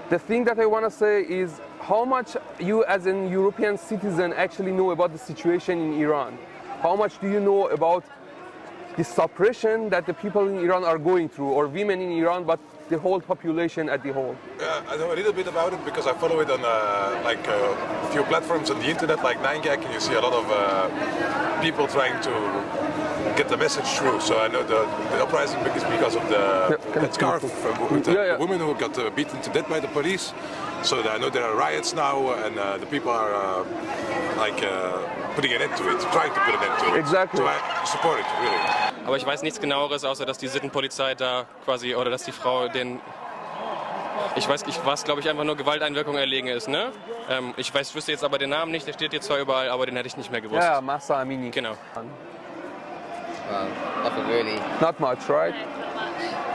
The thing that I want to say is how much you as an European citizen actually know about the situation in Iran. How much do you know about the suppression that the people in Iran are going through, or women in Iran, but the whole population at the whole? I know a little bit about it because I follow it on a few platforms on the internet, like 9gag, and you see a lot of people trying to get the message through. So I know the uprising is because of that scarf with the woman who got beaten to death by the police. So I know there are riots now, and the people are putting an end to it, trying to put an end to it. Exactly. So I support it, really. Aber ich weiß nichts Genaueres, außer dass die Sittenpolizei da quasi, oder dass die Frau was glaube ich einfach nur Gewalteinwirkung erlegen ist, ne? Ich wüsste jetzt aber den Namen nicht, der steht hier zwar überall, aber den hätte ich nicht mehr gewusst. Yeah, Mahsa Amini. Genau. Nothing really. Not much, right?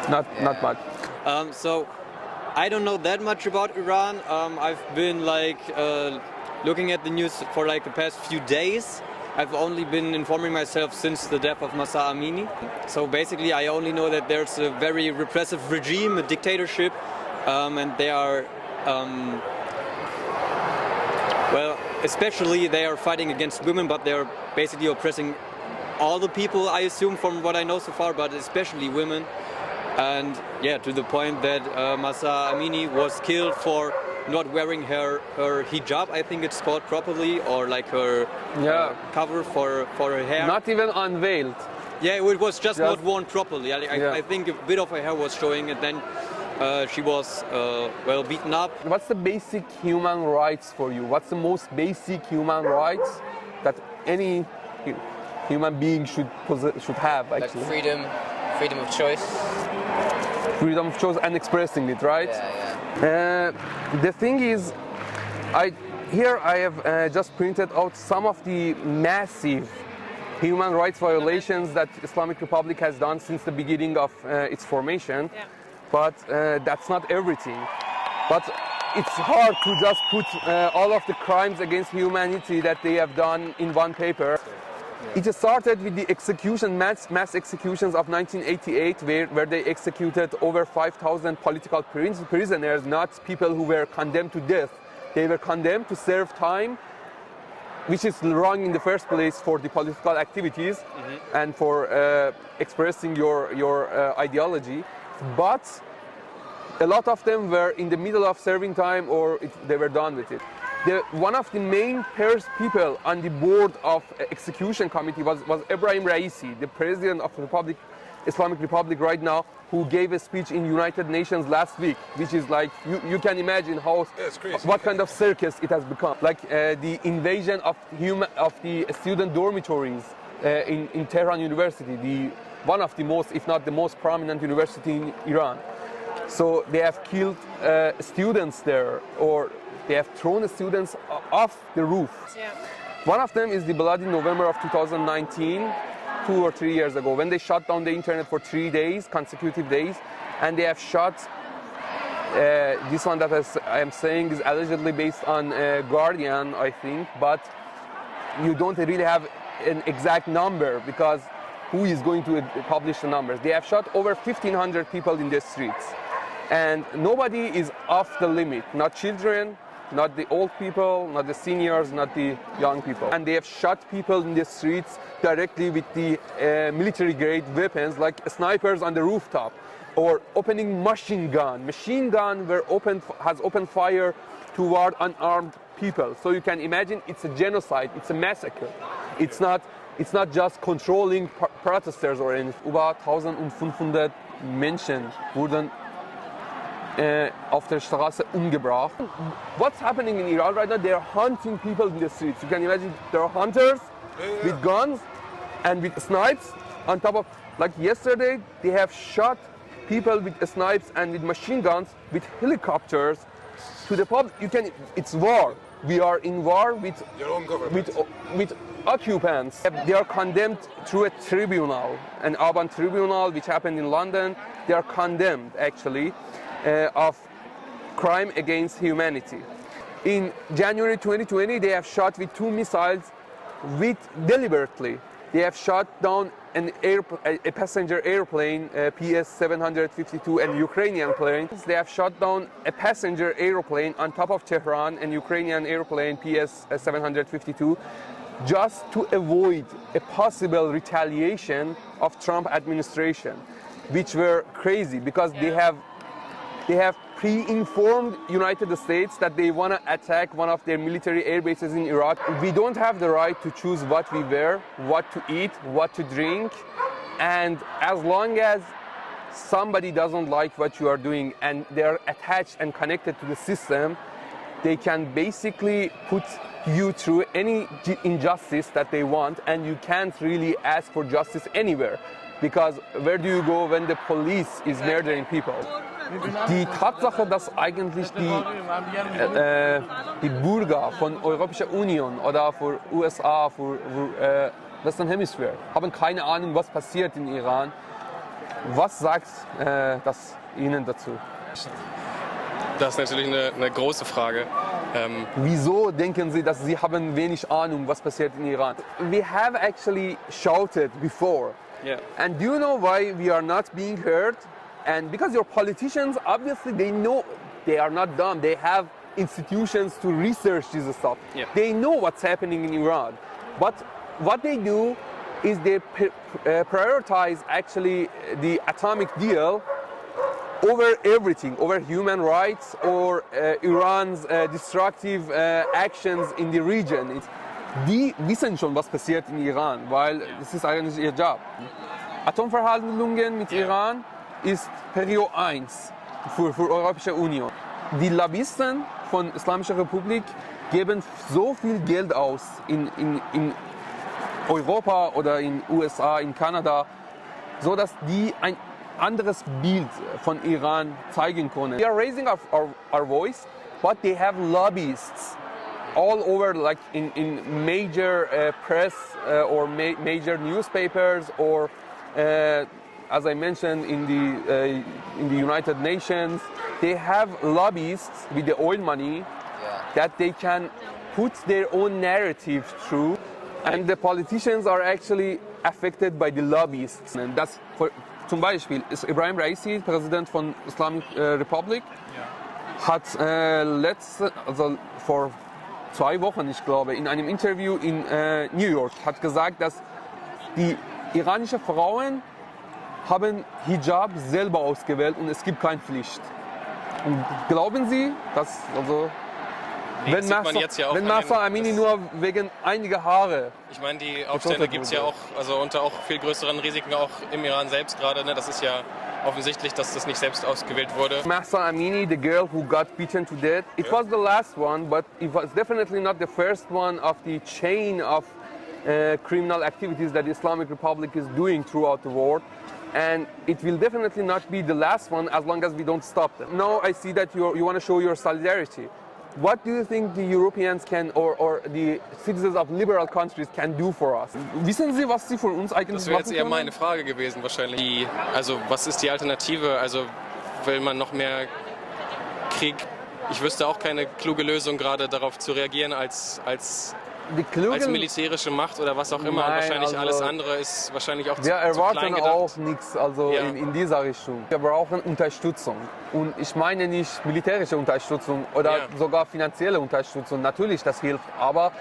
Not much. So I don't know that much about Iran. I've been looking at the news for the past few days. I've only been informing myself since the death of Mahsa Amini. So basically I only know that there's a very repressive regime, a dictatorship, and they are, especially they are fighting against women, but they're basically oppressing all the people, I assume, from what I know so far, but especially women. And yeah, to the point that Mahsa Amini was killed for not wearing her hijab, I think it's called properly, or her cover for her hair. Not even unveiled. Yeah, it was just not worn properly. I think a bit of her hair was showing, and then she was beaten up. What's the basic human rights for you? What's the most basic human rights that any human being should have, actually? Like freedom of choice. Freedom of choice and expressing it, right? Yeah. The thing is, I have just printed out some of the massive human rights violations that Islamic Republic has done since the beginning of its formation. Yeah. But that's not everything. But it's hard to just put all of the crimes against humanity that they have done in one paper. It started with the mass executions of 1988, where they executed over 5,000 political prisoners, not people who were condemned to death. They were condemned to serve time, which is wrong in the first place for the political activities and for expressing your ideology. But a lot of them were in the middle of serving time, or they were done with it. One of the main people on the board of execution committee was Ebrahim Raisi, the president of the Islamic Republic right now, who gave a speech in United Nations last week, which is you can imagine what kind of circus it has become. The invasion of the student dormitories in Tehran University, one of the most, if not the most prominent university in Iran. So they have killed students there, or they have thrown students off the roof. Yeah. One of them is the bloody November of 2019, 2 or 3 years ago, when they shut down the internet for 3 days, consecutive days, and they have shot, this one that I am saying is allegedly based on Guardian, I think, but you don't really have an exact number because who is going to publish the numbers? They have shot over 1,500 people in the streets, and nobody is off the limit, not children, not the old people, not the seniors, not the young people. And they have shot people in the streets directly with the military-grade weapons, like snipers on the rooftop, or opening machine gun. Machine gun has opened fire toward unarmed people. So you can imagine it's a genocide, it's a massacre. It's not just controlling protesters or anything. Über 1,500 Menschen wurden auf der Straße umgebracht. What's happening in Iran right now? They're hunting people in the streets. You can imagine there are hunters with guns and with snipes on top of, yesterday, they have shot people with snipes and with machine guns with helicopters to the public. It's war. We are in war with your own government. With occupants. They are condemned through a tribunal, an urban tribunal, which happened in London. They are condemned, actually, of crime against humanity. In January 2020, they have shot with 2 missiles deliberately. They have shot down a passenger airplane, PS-752, and Ukrainian plane. They have shot down a passenger airplane on top of Tehran, an Ukrainian airplane, PS-752, just to avoid a possible retaliation of Trump administration, which were crazy because they have pre-informed United States that they want to attack one of their military air bases in Iraq. We don't have the right to choose what we wear, what to eat, what to drink, and as long as somebody doesn't like what you are doing and they're attached and connected to the system, they can basically put you through any injustice that they want, and you can't really ask for justice anywhere, because where do you go when the police is murdering people? Die Tatsache, dass eigentlich die Bürger von Europäischer Union oder von USA, von Western Hemisphere, haben keine Ahnung, was passiert in Iran. Was sagt das Ihnen dazu? Das ist natürlich eine große Frage. Wieso denken Sie, dass Sie haben wenig Ahnung, was passiert in Iran? We have actually shouted before. Yeah. And do you know why we are not being heard? And because your politicians, obviously, they know they are not dumb. They have institutions to research this stuff. Yeah. They know what's happening in Iran. But what they do is they prioritize actually the atomic deal over everything, over human rights or Iran's destructive actions in the region. Die wissen schon, was passiert in Iran, weil das ist eigentlich ihr Job. Atomverhandlungen mit Iran ist Perio 1 für Europäische Union. Die Lobbyisten von Islamischer Republik geben so viel Geld aus in Europa oder in USA, in Kanada, so dass die ein anderes Bild von Iran zeigen können. We are raising our voice, but they have lobbyists all over, like in major press or major newspapers, or as I mentioned, in the United Nations. They have lobbyists with the oil money that they can put their own narrative through, and the politicians are actually affected by the lobbyists. And that's zum Beispiel ist Ibrahim Raisi, Präsident von Islamic Republic, hat also vor 2 Wochen, ich glaube, in einem Interview in New York hat gesagt, dass die iranischen Frauen haben Hijab selber ausgewählt und es gibt keine Pflicht. Und glauben Sie, dass also wenn Mahsa Amini nur wegen einiger Haare. Ich meine, die Aufstände gibt es ja auch, also unter auch viel größeren Risiken auch im Iran selbst gerade. Ne? Das ist ja offensichtlich, dass das nicht selbst ausgewählt wurde. Mahsa Amini, the girl who got beaten to death, it was the last one, but it was definitely not the first one of the chain of criminal activities that the Islamic Republic is doing throughout the world. And it will definitely not be the last one as long as we don't stop them. Now I see that you want to show your solidarity. What do you think the Europeans can, or the citizens of liberal countries can do for us? Wissen Sie, was Sie für uns eigentlich Das wäre jetzt machen eher können? meine Frage gewesen wahrscheinlich. Also was ist die Alternative? Also will man noch mehr Krieg? Ich wüsste auch keine kluge Lösung gerade darauf zu reagieren als militärische Macht oder was auch immer. Nein, und wahrscheinlich also alles andere ist wahrscheinlich auch zu Wir klein erwarten gedacht. auch nichts also Ja. in dieser Richtung. Wir brauchen Unterstützung. Und ich meine nicht militärische Unterstützung oder Ja. sogar finanzielle Unterstützung. Natürlich, das hilft. Aber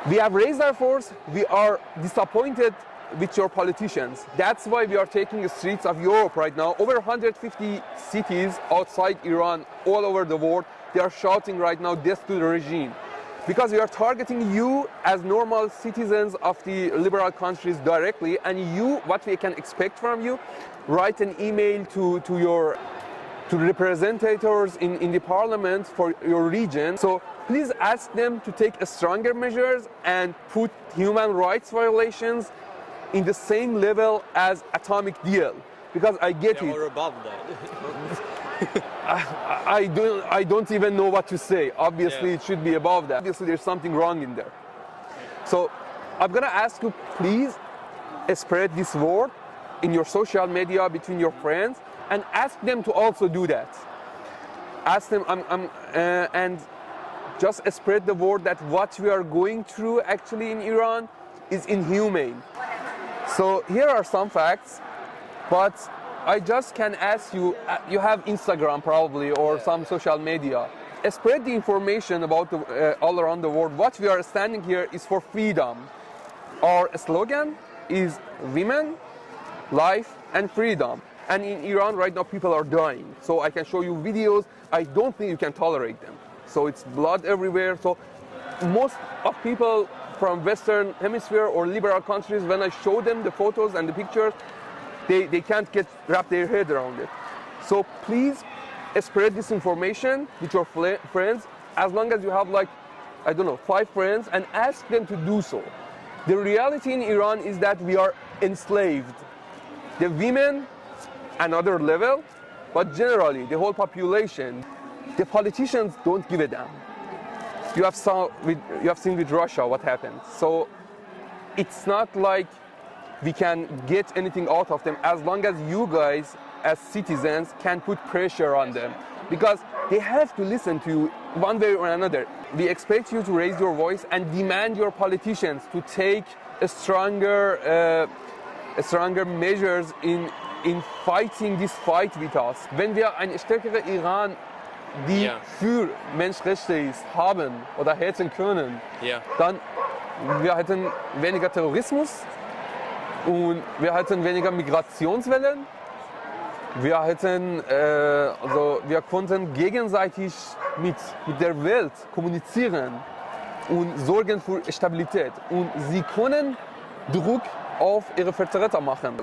we have raised our force. We are disappointed with your politicians. That's why we are taking the streets of Europe right now. Over 150 cities outside Iran, all over the world, they are shouting right now, death to the regime. Because we are targeting you as normal citizens of the liberal countries directly, and you, what we can expect from you, write an email to representatives in the parliament for your region. So please ask them to take stronger measures and put human rights violations in the same level as atomic deal. Because I get it. Or above that. I don't even know what to say. Obviously, Yeah. it should be above that. Obviously, there's something wrong in there. So I'm gonna ask you, please spread this word in your social media between your friends, and ask them to also do that. Ask them, and just spread the word that what we are going through actually in Iran is inhumane. So here are some facts, but I just can ask you, you have Instagram probably or some social media. Spread the information about all around the world. What we are standing here is for freedom. Our slogan is women, life and freedom. And in Iran right now people are dying. So I can show you videos. I don't think you can tolerate them. So it's blood everywhere. So most of people from Western Hemisphere or liberal countries, when I show them the photos and the pictures, they can't wrap their head around it. So please spread this information with your friends, as long as you have like, I don't know, 5 friends, and ask them to do so. The reality in Iran is that we are enslaved. The women, another level, but generally the whole population, the politicians don't give a damn. You have seen with Russia what happened. So it's not like we can get anything out of them as long as you guys as citizens can put pressure on them, because they have to listen to you one way or another. We expect you to raise your voice and demand your politicians to take stronger measures in fighting this fight with us. Wenn wir ein stärkerer Iran, die für Menschenrechte ist, haben oder hätten können, dann wir hätten weniger Terrorismus und wir hätten weniger Migrationswellen. Wir konnten gegenseitig mit der Welt kommunizieren und sorgen für Stabilität. Und sie können Druck auf ihre Vertreter machen.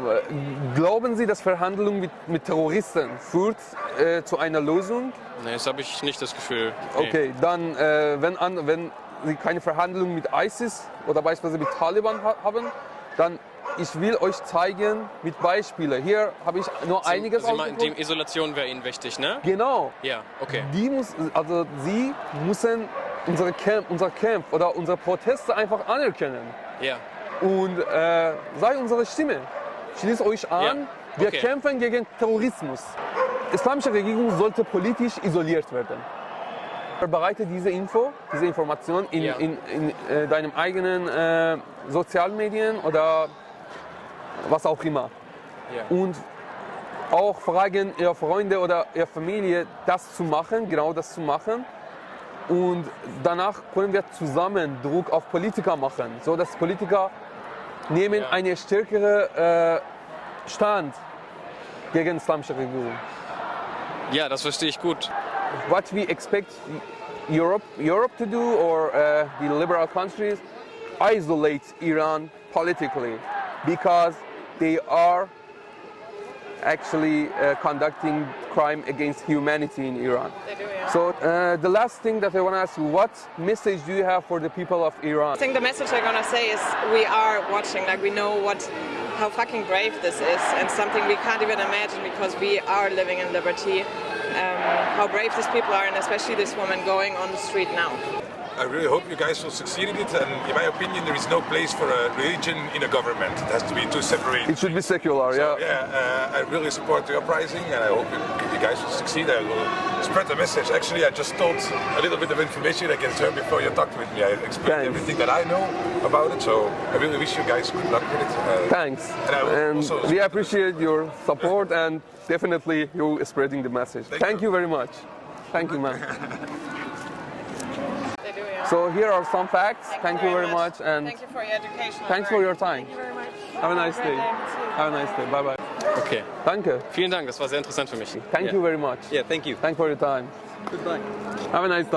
Glauben Sie, dass Verhandlungen mit Terroristen führt zu einer Lösung? Nee, das habe ich nicht das Gefühl. Nee. Okay, dann wenn Sie keine Verhandlungen mit ISIS oder beispielsweise mit Taliban haben, dann ich will euch zeigen mit Beispielen. Hier habe ich nur einiges ausgesucht. Die Isolation wäre Ihnen wichtig, ne? Genau. Ja, okay. Sie müssen unser Kampf oder unsere Proteste einfach anerkennen. Ja. Und sei unsere Stimme. Schließt euch an. Ja. Wir kämpfen gegen Terrorismus. Die islamische Regierung sollte politisch isoliert werden. Verbreite diese Information in deinem eigenen Sozialmedien oder was auch immer. Ja. Und auch fragen ihre Freunde oder ihre Familie, das zu machen, genau das zu machen. Und danach können wir zusammen Druck auf Politiker machen, so dass Politiker nehmen eine stärkere Stand gegen die islamische Regierung. Ja, das verstehe ich gut. What we expect Europe to do, or the liberal countries, isolate Iran politically, because they are actually conducting crime against humanity in Iran. They do, yeah. So the last thing that I want to ask you, what message do you have for the people of Iran? I think the message I'm gonna say is we are watching, like we know how fucking brave this is, and something we can't even imagine because we are living in liberty. How brave these people are, and especially this woman going on the street now. I really hope you guys will succeed in it, and in my opinion there is no place for a religion in a government. It has to be too separate. It should be secular, So, yeah. I really support the uprising, and I hope you guys will succeed. I will spread the message. Actually, I just told a little bit of information against her before you talked with me. I explained everything that I know about it, so I really wish you guys good luck with it. Thanks. And we appreciate your support and definitely you spreading the message. Thank you very much. Thank you, man. They do, yeah. So here are some facts. Thank you very much, and thank you for your education. thanks for your time. Thank you very much. Have a nice day. Have a nice day. Bye bye. Okay. Danke. Vielen Dank, das war sehr interessant für mich. Thank you very much. Yeah, thank you. Thanks for your time. Goodbye. Have a nice time.